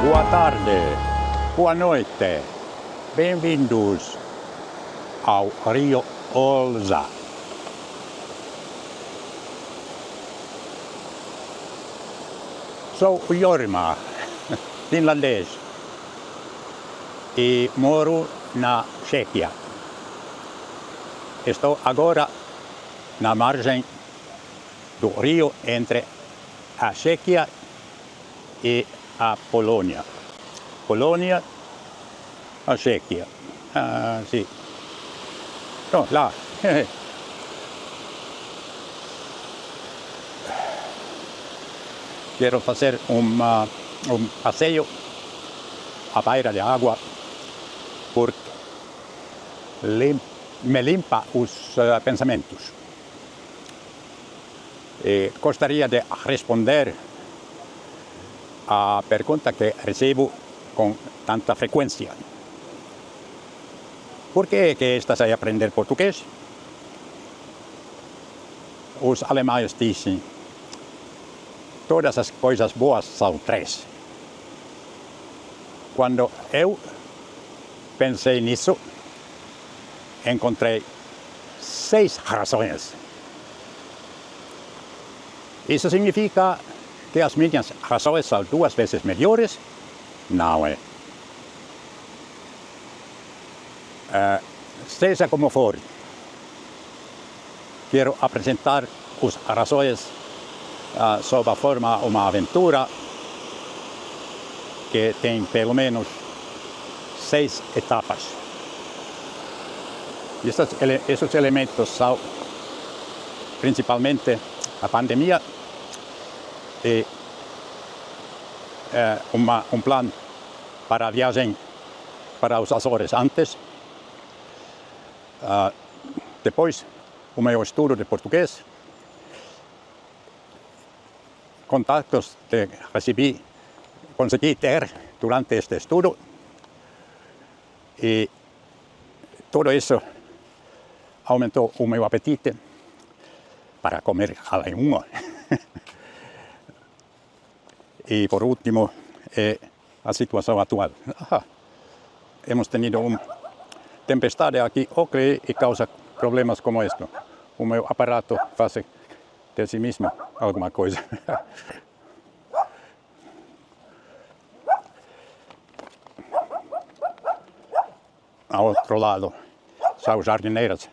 Boa tarde, boa noite, bem-vindos ao Rio Olza. Sou Jorma, finlandês, e moro na Tchequia. Estou agora na margem do rio entre a Tchequia e a Polônia. Polônia, a Tchequia. Sì. No, lá. Quero fazer passeio à beira de água porque me limpa os pensamentos. E gostaria de responder à pergunta que recebo com tanta frequência. Por que estás a aprender português? Os alemães dizem: todas as coisas boas são três. Quando eu pensei nisso, encontrei 6 razões. Isso significa que as minhas razões são 2 vezes melhores? Não é. Seja como for, quero apresentar as razões sob a forma de uma aventura que tem pelo menos 6 etapas. Esses elementos são principalmente a pandemia e plano para a viagem para os Açores antes. Depois, o meu estudo de português, contatos que consegui ter durante este estudo, e tudo isso aumentou o meu apetite para comer alemão. E por último, a situação atual. Hemos tenido tempestade aqui e causa problemas como este. O meu aparato faz de si mesmo alguma coisa. Ao outro lado são os jardineiros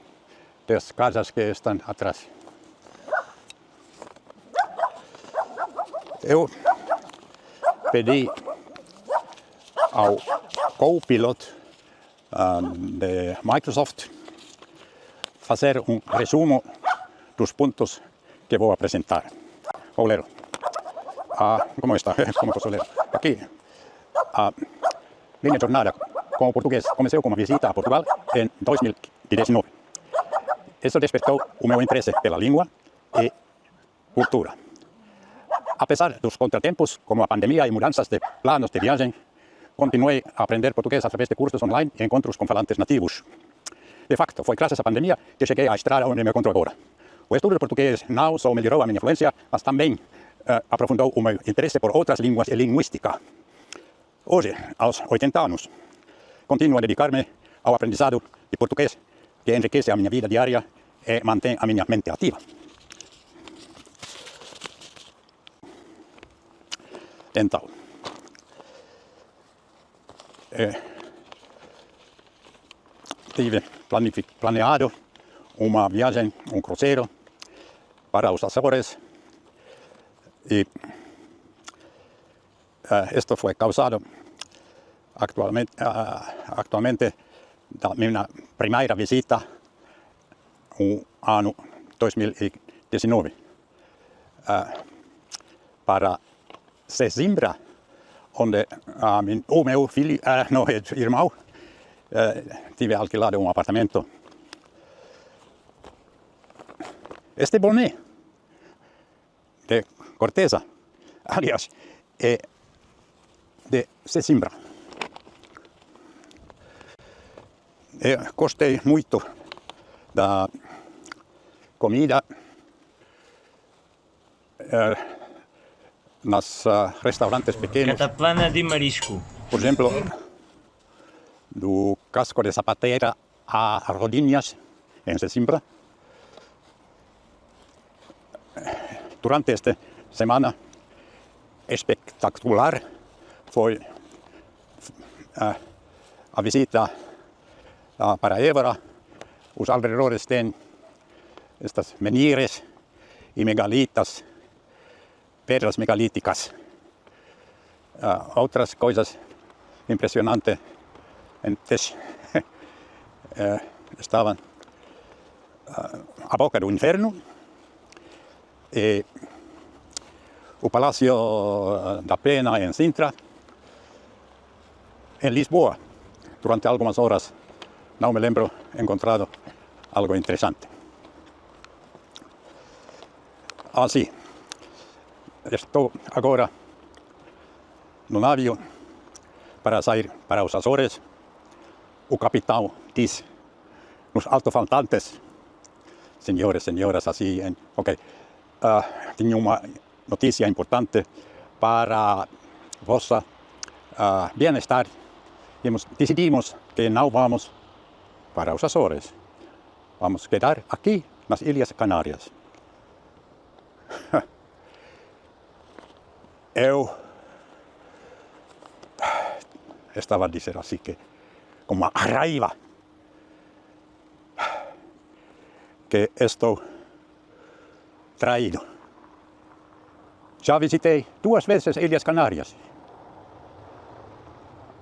das casas que estão atrás. Eu pedi ao Copilot de Microsoft fazer resumo dos pontos que vou apresentar. Vou ler. Como está? Como posso ler? Aqui. Minha jornada com o português começou com uma visita a Portugal em 2019. Isso despertou o meu interesse pela língua e cultura. Apesar dos contratempos, como a pandemia e mudanças de planos de viagem, continuei a aprender português através de cursos online e encontros com falantes nativos. De facto, foi graças à pandemia que cheguei a estar onde me encontro agora. O estudo de português não só melhorou a minha fluência, mas também aprofundou o meu interesse por outras línguas e linguística. Hoje, aos 80 anos, continuo a dedicar-me ao aprendizado de português, que enriquece a minha vida diária e mantém a minha mente ativa. Então, tive planeado uma viagem, cruzeiro para os Açores, e isto foi causado atualmente da minha primeira visita no ano 2019 para Sesimbra, onde o meu filho, irmão, tive alquilado apartamento. Este boné de Corteza, aliás, é de Sesimbra. Gostei muito da comida, Nos restaurantes pequenos, Cataplana de marisco. por exemplo, do casco de Zapateira a Rodinhas, em Sesimbra. Durante esta semana espetacular foi a visita para Évora. Os alrededores têm estas menires e megalitas, pedras megalíticas. Outras coisas impressionantes antes estavam a boca do inferno e o Palácio da Pena em Sintra. Em Lisboa, durante algumas horas, não me lembro, encontrado algo interessante. Assim, estou agora no navio para sair para os Açores. O capitão diz nos alto-falantes, senhores, senhoras, assim, ok, tenho uma notícia importante para vosso bem-estar. Decidimos que não vamos para os Açores. Vamos quedar aqui nas Ilhas Canárias. Eu estava a dizer assim que, com uma raiva, que estou traído. Já visitei 2 vezes Ilhas Canárias.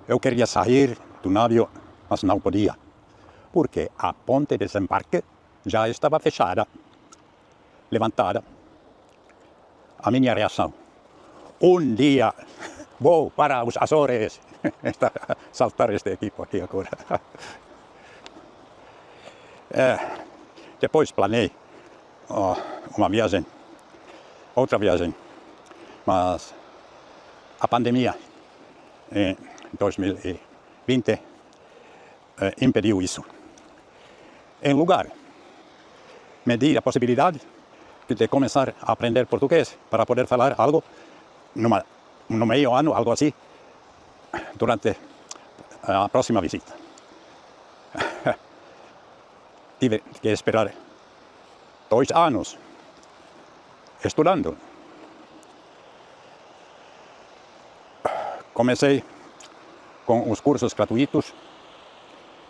Eu queria sair do navio, mas não podia, porque a ponte de desembarque já estava fechada, levantada. A minha reação: um dia vou para os Açores. Saltar este equipo aqui agora. Depois planei uma viagem, outra viagem, mas a pandemia em 2020 impediu isso. Em lugar, me di a possibilidade de começar a aprender português para poder falar algo no meio ano, algo assim, durante a próxima visita. Tive que esperar 2 anos estudando. Comecei com os cursos gratuitos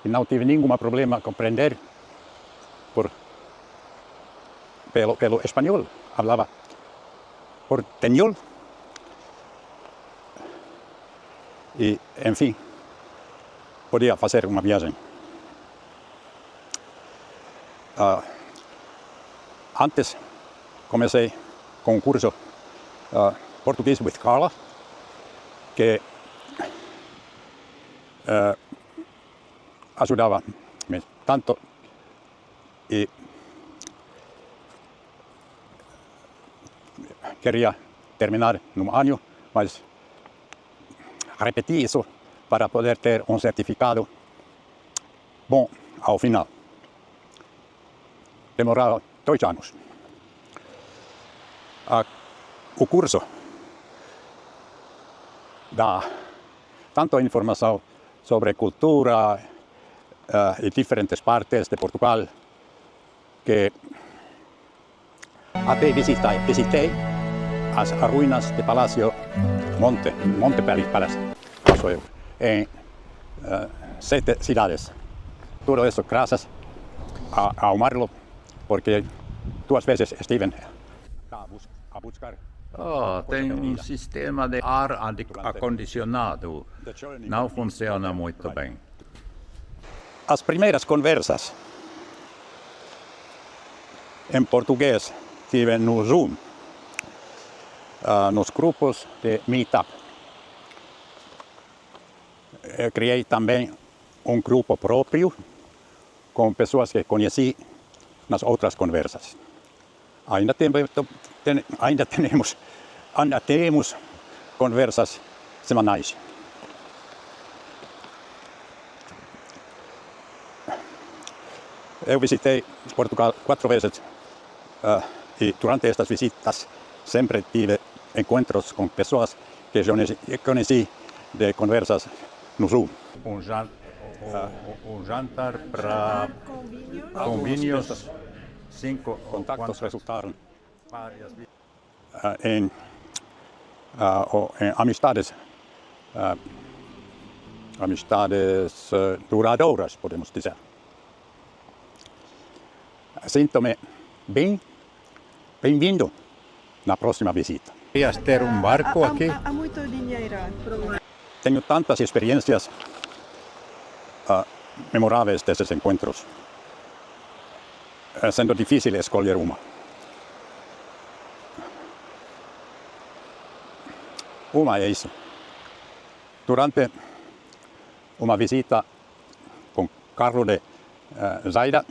e não tive nenhum problema com aprender pelo espanhol. Falava porteñol. E, enfim, podia fazer uma viagem. Antes, comecei com um curso Português with Carla, que ajudava-me tanto e queria terminar num ano, mas repeti isso para poder ter um certificado bom ao final. Demorava 2 anos. O curso dá tanta informação sobre cultura e diferentes partes de Portugal que até visitei as ruínas de Palácio Monte Palace, em 7 cidades. Tudo isso graças ao Marlo, porque 2 vezes estive a buscar. Tem um sistema de ar acondicionado. Não funciona muito bem. As primeiras conversas em português tive no Zoom, nos grupos de Meetup. Eu criei também um grupo próprio com pessoas que conheci nas outras conversas. Ainda temos conversas semanais. Eu visitei Portugal 4 vezes e durante estas visitas sempre tive encuentros con personas que yo conocí de conversas no Zoom. Un jantar para con vinhos, 5 Contactos resultaron varias en amistades, duradoras, podemos dizer. Sinto-me bem-vindo na próxima visita. Querias ter um barco aqui? Há muito dinheiro. Tenho tantas experiências memoráveis desses encontros, sendo difícil escolher uma. Uma é isso. Durante uma visita com Carlo de Zaida,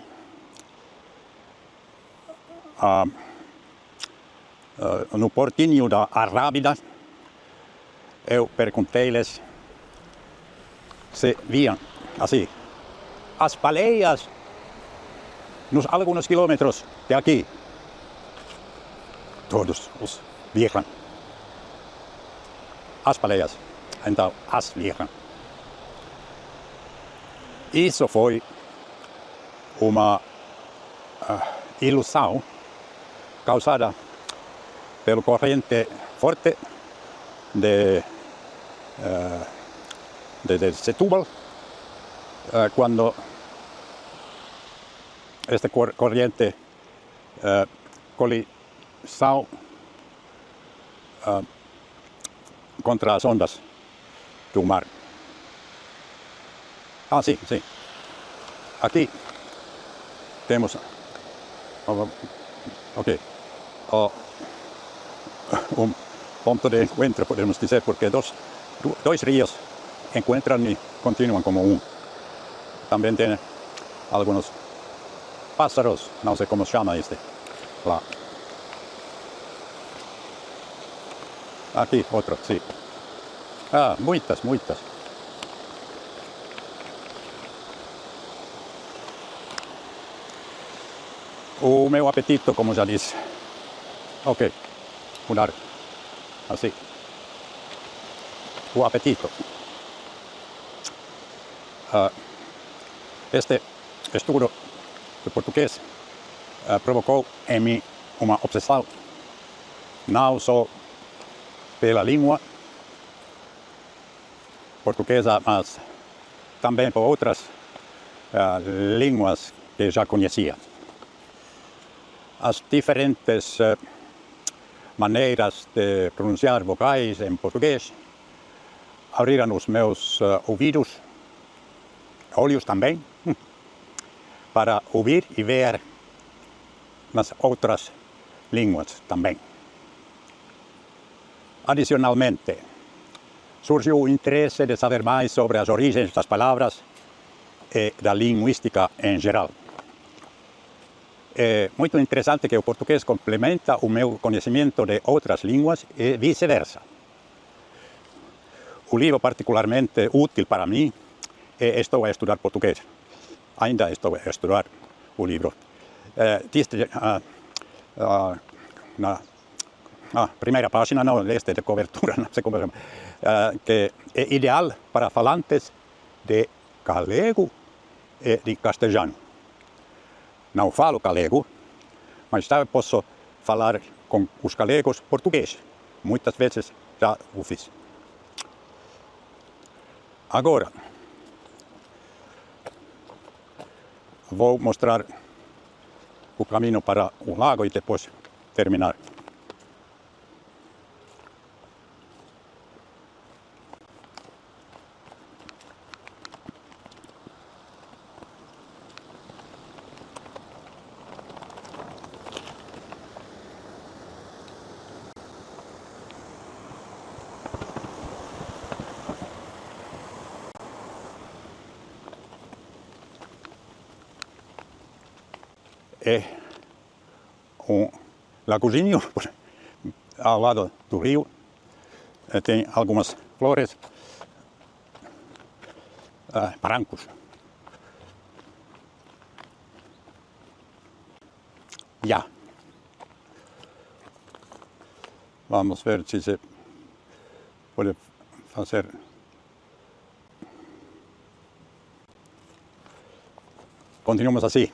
no portinho da Arrábida, eu perguntei-lhes se viam, assim, as baleias nos alguns quilômetros de aqui. Todos os viram. As baleias, então as viram. Isso foi uma ilusão causada pelo corrente forte de Setúbal, quando esta corrente colisão contra as ondas do mar. Sim. Aqui temos ponto de encuentro, podemos dizer, porque dois rios encontram e continuam como Também tem alguns pássaros, não sei como se chama este lá. Aqui outro, sim. Muitas. O meu apetite, como já disse. Ok, mudar. Assim. O apetite. Este estudo de português provocou em mim uma obsessão, não só pela língua portuguesa, mas também por outras línguas que já conhecia. As diferentes maneiras de pronunciar vocais em português abriram os meus ouvidos, olhos também, para ouvir e ver nas outras línguas também. Adicionalmente, surgiu o interesse de saber mais sobre as origens das palavras e da linguística em geral. É muito interessante que o português complementa o meu conhecimento de outras línguas e vice-versa. O livro particularmente útil para mim é Estou a estudar português. Ainda estou a estudar o livro. Diz na primeira página, não, este de cobertura, não sei como chama, que é ideal para falantes de galego e de castelhano. Não falo galego, mas já posso falar com os galegos português. Muitas vezes já o fiz. Agora, vou mostrar o caminho para o lago e depois terminar. É lagozinho ao lado do rio. Tem algumas flores brancos. Vamos ver si se puede hacer. Continuamos así.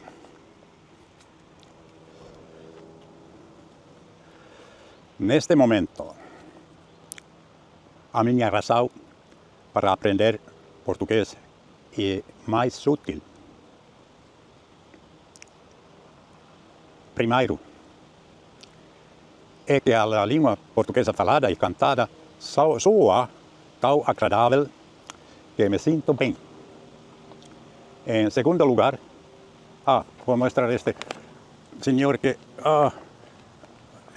Neste momento, a minha razão para aprender português é mais útil. Primeiro, é que a língua portuguesa falada e cantada soa tão agradável que me sinto bem. Em segundo lugar, vou mostrar este senhor que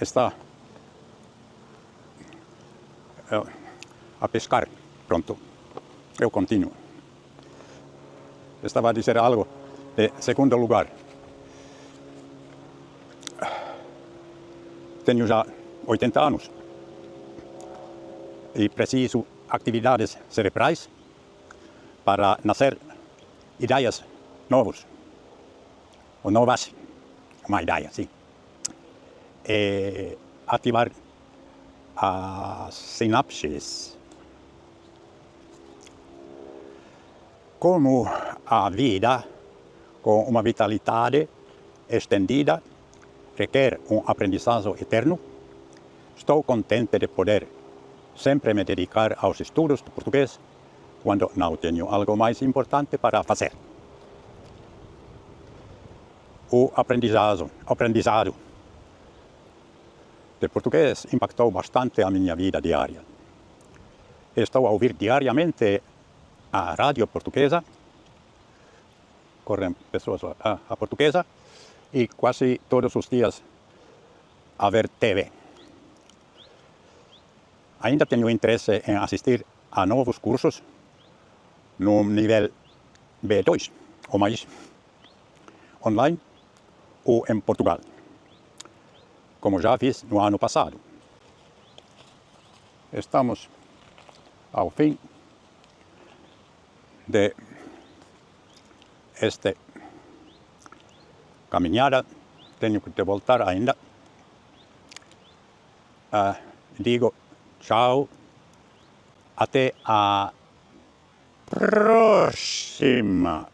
está a pescar. Pronto, eu continuo. Estava a dizer algo de segundo lugar. Tenho já 80 anos e preciso atividades cerebrais para nascer ideias novas, ou novas, uma ideia, sim. E ativar as sinapses. Como a vida com uma vitalidade estendida requer um aprendizado eterno, estou contente de poder sempre me dedicar aos estudos de português quando não tenho algo mais importante para fazer. O aprendizado de português impactou bastante a minha vida diária. Estou a ouvir diariamente a rádio portuguesa, correm pessoas a portuguesa, e quase todos os dias a ver TV. Ainda tenho interesse em assistir a novos cursos no nível B2 ou mais, online ou em Portugal, como já fiz no ano passado. Estamos ao fim de esta caminhada. Tenho que voltar ainda. Digo tchau, até a próxima.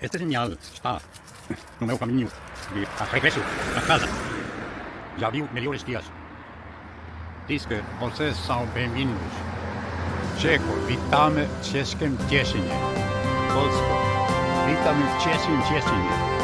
Este señal está no meu caminho de regresso a casa. Já viu melhores dias. Diz que vocês são bem-vindos. Čeko, witamy cieskiem Cieszynie. Polsko, witamy cieskim Cieszynie.